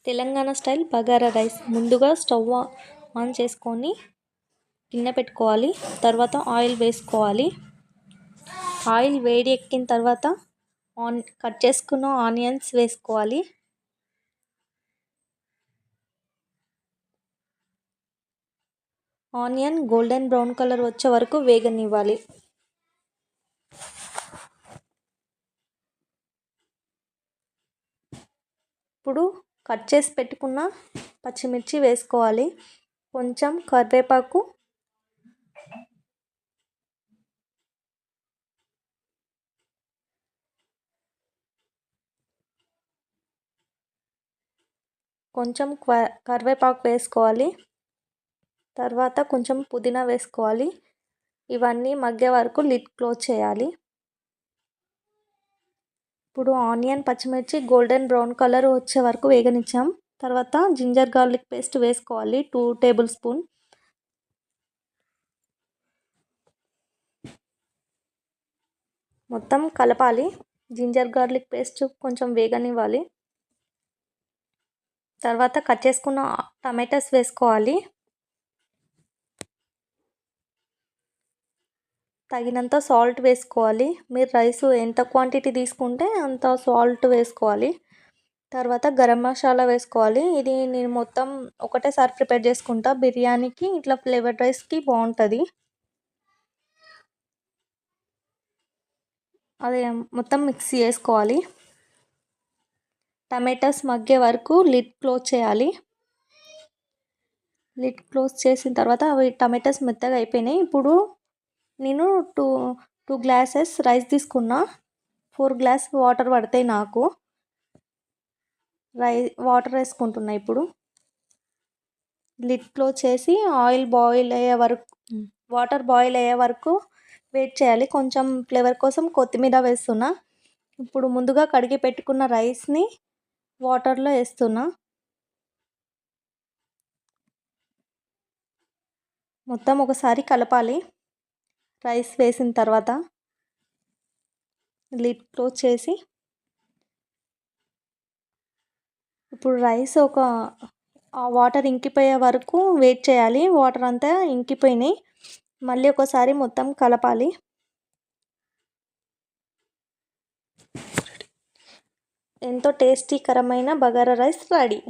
Telangana style bagara rice. ముందుగా stove on చేసుకొని గిన్నె పెట్టుకోవాలి. తర్వాత ఆయిల్ వేసుకోవాలి. ఆయిల్ వేడి ఎక్కిన తర్వాత కట్ చేసుకున్న ఆనియన్స్ వేసుకోవాలి. ఆనియన్ గోల్డెన్ బ్రౌన్ కలర్ వచ్చే వరకు వేగనివ్వాలి. ఇప్పుడు కట్ చేసి పెట్టుకున్న పచ్చిమిర్చి వేసుకోవాలి. కొంచెం కరివేపాకు, వేసుకోవాలి. తర్వాత కొంచెం పుదీనా వేసుకోవాలి. ఇవన్నీ మగ్గే వరకు లిడ్ క్లోజ్ చేయాలి. ఇప్పుడు ఆనియన్ పచ్చిమిర్చి గోల్డెన్ బ్రౌన్ కలర్ వచ్చే వరకు వేగనిచ్చాం. తర్వాత జింజర్ గార్లిక్ పేస్ట్ వేసుకోవాలి 2 టేబుల్ స్పూన్. మొత్తం కలపాలి. జింజర్ గార్లిక్ పేస్ట్ కొంచెం వేగనివ్వాలి. తర్వాత కట్ చేసుకున్న టమాటాస్ వేసుకోవాలి. తగినంత సాల్ట్ వేసుకోవాలి. మీరు రైస్ ఎంత క్వాంటిటీ తీసుకుంటే అంత సాల్ట్ వేసుకోవాలి. తర్వాత గరం మసాలా వేసుకోవాలి. ఇది నేను మొత్తం ఒకటేసారి ప్రిపేర్ చేసుకుంటా. బిర్యానీకి ఇట్లా ఫ్లేవర్డ్ రైస్కి బాగుంటుంది. అది మొత్తం మిక్స్ చేసుకోవాలి. టమాటాస్ మగ్గే వరకు లిడ్ క్లోజ్ చేయాలి. లిడ్ క్లోజ్ చేసిన తర్వాత అవి టమాటాస్ మెత్తగా అయిపోయినాయి. ఇప్పుడు నేను టూ గ్లాసెస్ రైస్ తీసుకున్నా. 4 గ్లాస్ వాటర్ పడతాయి నాకు. వాటర్ వేసుకుంటున్నా. ఇప్పుడు లిడ్ క్లోజ్ చేసి వాటర్ బాయిల్ అయ్యే వరకు వెయిట్ చేయాలి. కొంచెం ఫ్లేవర్ కోసం కొత్తిమీర వేస్తున్నా. ఇప్పుడు ముందుగా కడిగి పెట్టుకున్న రైస్ని వాటర్లో వేస్తున్నా. మొత్తం ఒకసారి కలపాలి. రైస్ వేసిన తర్వాత లిడ్ క్లోజ్ చేసి ఇప్పుడు రైస్ ఆ వాటర్ ఇంకిపోయే వరకు వెయిట్ చేయాలి. వాటర్ అంతా ఇంకిపోయినాయి. మళ్ళీ ఒకసారి మొత్తం కలపాలి. ఎంతో టేస్టీకరమైన బగారా రైస్ రెడీ.